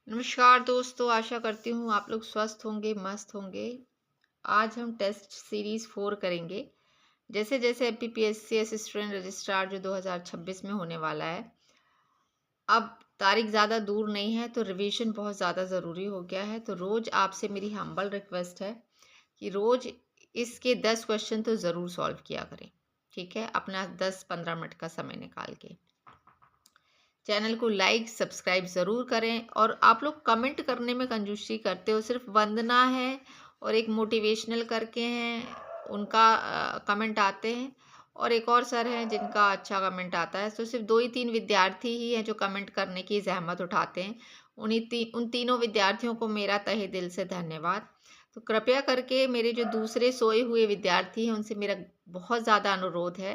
नमस्कार दोस्तों, आशा करती हूँ आप लोग स्वस्थ होंगे, मस्त होंगे। आज हम टेस्ट सीरीज़ 4 करेंगे। जैसे जैसे एपीपीएससी असिस्टेंट रजिस्ट्रार जो 2026 में होने वाला है, अब तारीख ज़्यादा दूर नहीं है तो रिवीजन बहुत ज़्यादा ज़रूरी हो गया है। तो रोज़ आपसे मेरी हम्बल रिक्वेस्ट है कि रोज़ इसके 10 क्वेश्चन तो ज़रूर सॉल्व किया करें। ठीक है, अपना 10-15 मिनट का समय निकाल के चैनल को लाइक सब्सक्राइब ज़रूर करें। और आप लोग कमेंट करने में कंजूसी करते हो। सिर्फ वंदना है और एक मोटिवेशनल करके हैं, उनका कमेंट आते हैं, और एक और सर हैं जिनका अच्छा कमेंट आता है। तो सिर्फ 2 ही 3 विद्यार्थी ही हैं जो कमेंट करने की ज़हमत उठाते हैं। उन तीनों विद्यार्थियों को मेरा तहे दिल से धन्यवाद। तो कृपया करके मेरे जो दूसरे सोए हुए विद्यार्थी हैं उनसे मेरा बहुत ज़्यादा अनुरोध है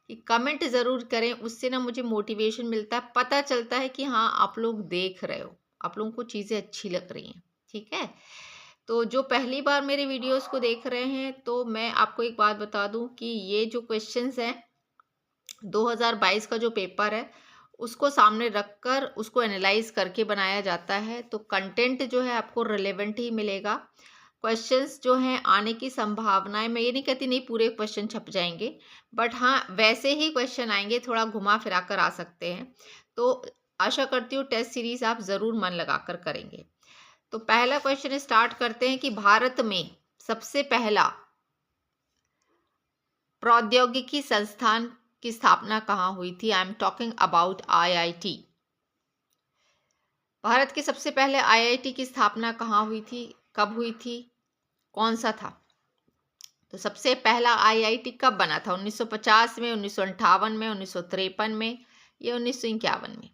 कि कमेंट ज़रूर करें। उससे ना मुझे मोटिवेशन मिलता है, पता चलता है कि हाँ आप लोग देख रहे हो, आप लोगों को चीज़ें अच्छी लग रही हैं। ठीक है, तो जो पहली बार मेरे वीडियोस को देख रहे हैं तो मैं आपको एक बात बता दूं कि ये जो क्वेश्चंस हैं 2022 का जो पेपर है उसको सामने रखकर उसको एनालाइज करके बनाया जाता है। तो कंटेंट जो है आपको रिलेवेंट ही मिलेगा। क्वेश्चंस जो हैं आने की संभावनाएं, मैं ये नहीं कहती नहीं पूरे क्वेश्चन छप जाएंगे, बट हाँ वैसे ही क्वेश्चन आएंगे, थोड़ा घुमा फिरा कर आ सकते हैं। तो आशा करती हूँ टेस्ट सीरीज आप ज़रूर मन लगाकर करेंगे। तो पहला क्वेश्चन स्टार्ट करते हैं कि भारत में सबसे पहला प्रौद्योगिकी संस्थान की स्थापना कहाँ हुई थी। I am talking about IIT. Bharat के सबसे पहले आईआईटी की स्थापना कहाँ हुई थी, कब हुई थी, कौन सा था। तो सबसे पहला आईआईटी कब बना था? 1950 में, 1958 में, 1953 में या 1951 में।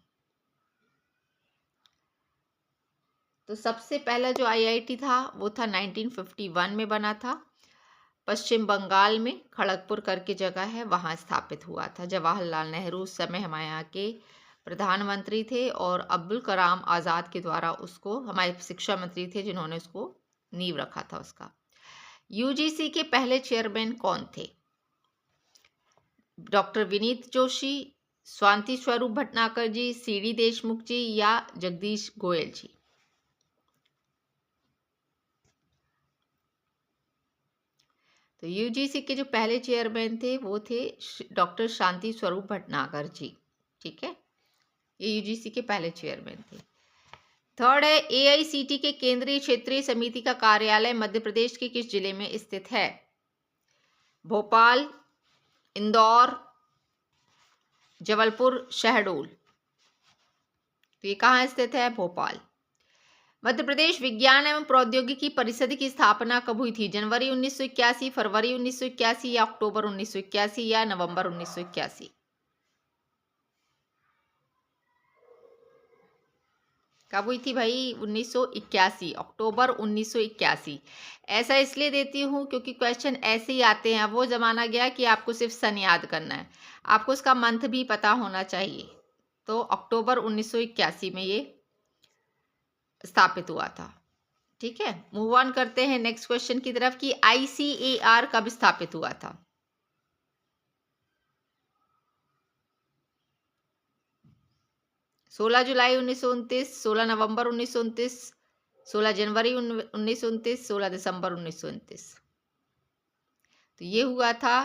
तो सबसे पहला जो आईआईटी था वो था 1951 में बना था। पश्चिम बंगाल में खड़गपुर करके जगह है, वहाँ स्थापित हुआ था। जवाहरलाल नेहरू उस समय हमारे यहाँ के प्रधानमंत्री थे और अब्दुल कलाम आज़ाद के द्वारा उसको, हमारे शिक्षा मंत्री थे जिन्होंने उसको नींव रखा था उसका। यूजीसी के पहले चेयरमैन कौन थे? डॉक्टर विनीत जोशी, स्वाति स्वरूप भटनागर जी, सीडी देशमुख जी या जगदीश गोयल जी। तो यूजीसी के जो पहले चेयरमैन थे वो थे डॉक्टर शांति स्वरूप भटनागर जी। ठीक है, ये यूजीसी के पहले चेयरमैन थे। थर्ड है, एआईसीटी के केंद्रीय क्षेत्रीय समिति का कार्यालय मध्य प्रदेश के किस जिले में स्थित है? भोपाल, इंदौर, जबलपुर, शहडोल। तो ये कहाँ स्थित है? भोपाल। मध्य प्रदेश विज्ञान एवं प्रौद्योगिकी परिषद की स्थापना कब हुई थी? जनवरी 1981, फरवरी 1981 या अक्टूबर 1981 या नवंबर 1981? कब हुई थी भाई? 1981, अक्टूबर 1981। ऐसा इसलिए देती हूँ क्योंकि क्वेश्चन ऐसे ही आते हैं। वो ज़माना गया कि आपको सिर्फ सन याद करना है, आपको उसका मंथ भी पता होना चाहिए। तो अक्टूबर 1981 में ये स्थापित हुआ था। ठीक है, मूव ऑन करते हैं नेक्स्ट क्वेश्चन की तरफ कि आईसीएआर कब स्थापित हुआ था? सोलह जुलाई 1929, 16 नवंबर 1929, 16 जनवरी 1929, 16 दिसंबर 1929। तो ये हुआ था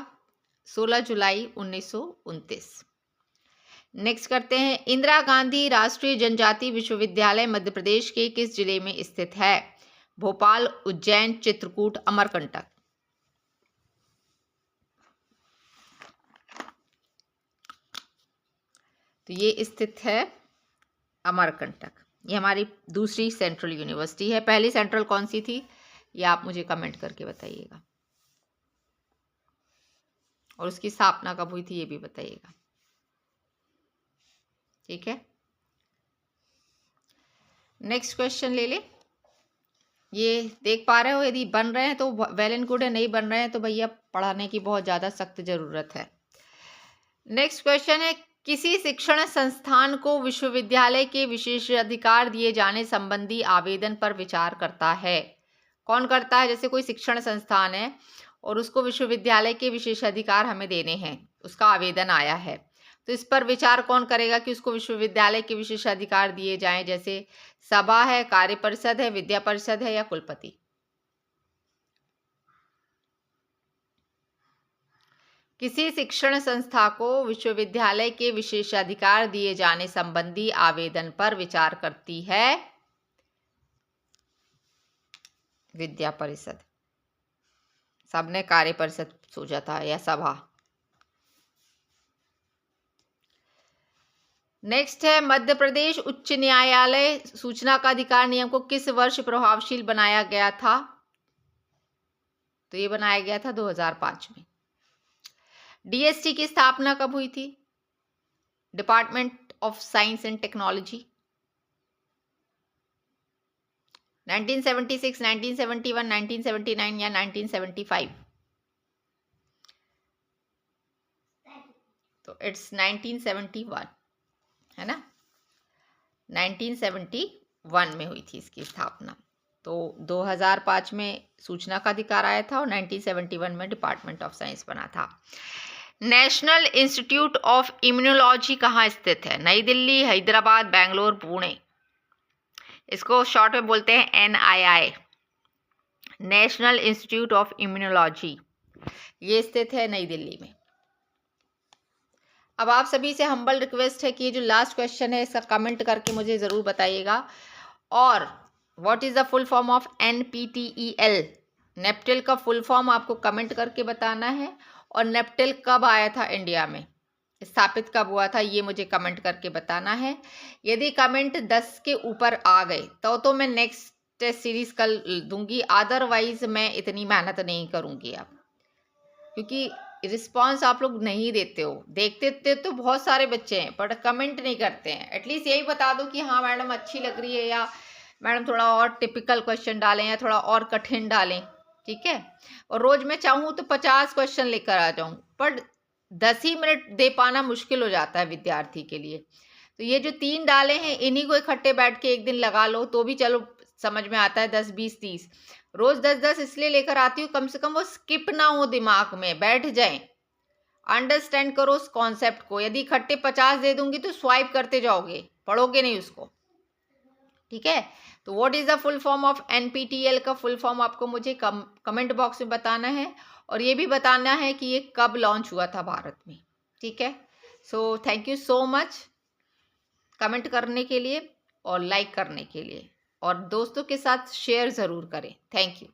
16 जुलाई 1929। नेक्स्ट करते हैं, इंदिरा गांधी राष्ट्रीय जनजाति विश्वविद्यालय मध्य प्रदेश के किस जिले में स्थित है? भोपाल, उज्जैन, चित्रकूट, अमरकंटक। तो ये स्थित है अमरकंटक। ये हमारी दूसरी सेंट्रल यूनिवर्सिटी है। पहली सेंट्रल कौन सी थी ये आप मुझे कमेंट करके बताइएगा, और उसकी स्थापना कब हुई थी ये भी बताइएगा। ठीक है, नेक्स्ट क्वेश्चन ले ले। ये देख पा रहे हो, यदि बन रहे हैं तो वेल एंड गुड है, नहीं बन रहे हैं तो भैया पढ़ाने की बहुत ज़्यादा सख्त ज़रूरत है। नेक्स्ट क्वेश्चन है, किसी शिक्षण संस्थान को विश्वविद्यालय के विशेषाधिकार दिए जाने संबंधी आवेदन पर विचार करता है? कौन करता है? जैसे कोई शिक्षण संस्थान है और उसको विश्वविद्यालय के विशेषाधिकार हमें देने हैं, उसका आवेदन आया है। तो इस पर विचार कौन करेगा कि उसको विश्वविद्यालय के विशेषाधिकार दिए जाएं, जैसे सभा है, कार्य परिषद है, विद्या परिषद है या कुलपति। किसी शिक्षण संस्था को विश्वविद्यालय के विशेषाधिकार दिए जाने संबंधी आवेदन पर विचार करती है विद्या परिषद। सबने कार्य परिषद सोचा था या सभा। नेक्स्ट है, मध्य प्रदेश उच्च न्यायालय सूचना का अधिकार नियम को किस वर्ष प्रभावशील बनाया गया था? तो ये बनाया गया था 2005 में। डीएसटी की स्थापना कब हुई थी? Department of science and technology. 1976, 1971, 1979 या 1975? तो इट्स 1971 है ना, 1971 में हुई थी इसकी स्थापना। तो 2005 में सूचना का अधिकार आया था और 1971 में डिपार्टमेंट ऑफ साइंस बना था। नेशनल इंस्टीट्यूट ऑफ इम्यूनोलॉजी कहाँ स्थित है? नई दिल्ली, हैदराबाद, बेंगलोर, पुणे। इसको शॉर्ट में बोलते हैं NII, national institute of immunology. ये स्थित है नई दिल्ली में। अब आप सभी से हम्बल रिक्वेस्ट है कि ये जो लास्ट क्वेश्चन है इसका कमेंट करके मुझे ज़रूर बताइएगा। और what is the full form of NPTEL? नेप्टेल का फुल फॉर्म आपको कमेंट करके बताना है। और नेप्टेल कब आया था इंडिया में, स्थापित कब हुआ था, ये मुझे कमेंट करके बताना है। यदि कमेंट 10 के ऊपर आ गए तो मैं नेक्स्ट टेस्ट सीरीज कल दूंगी, अदरवाइज मैं इतनी मेहनत नहीं करूंगी अब, क्योंकि रिस्पांस आप लोग नहीं देते हो। देखते तो बहुत सारे बच्चे हैं पर कमेंट नहीं करते हैं। एटलीस्ट यही बता दो कि हाँ मैडम अच्छी लग रही है, या मैडम थोड़ा और टिपिकल क्वेश्चन डालें या थोड़ा और कठिन डालें, ठीक है। और रोज मैं चाहूँ तो 50 क्वेश्चन लेकर आ जाऊँ, पर 10 ही मिनट दे पाना मुश्किल हो जाता है विद्यार्थी के लिए। तो ये जो 3 डाले हैं इन्हीं को इकट्ठे बैठ के एक दिन लगा लो तो भी चलो समझ में आता है। 10, 20, 30 रोज 10-10 इसलिए लेकर आती हूँ, कम से कम वो स्किप ना हो, दिमाग में बैठ जाए, अंडरस्टैंड करो उस कॉन्सेप्ट को। यदि इकट्ठे 50 दे दूंगी तो स्वाइप करते जाओगे, पढ़ोगे नहीं उसको, ठीक है। तो what is the full form of NPTEL का फुल फॉर्म आपको मुझे कमेंट बॉक्स में बताना है। और ये भी बताना है कि ये कब लॉन्च हुआ था भारत में, ठीक है। So thank you so much comment करने के लिए और लाइक करने के लिए, और दोस्तों के साथ शेयर ज़रूर करें। Thank you.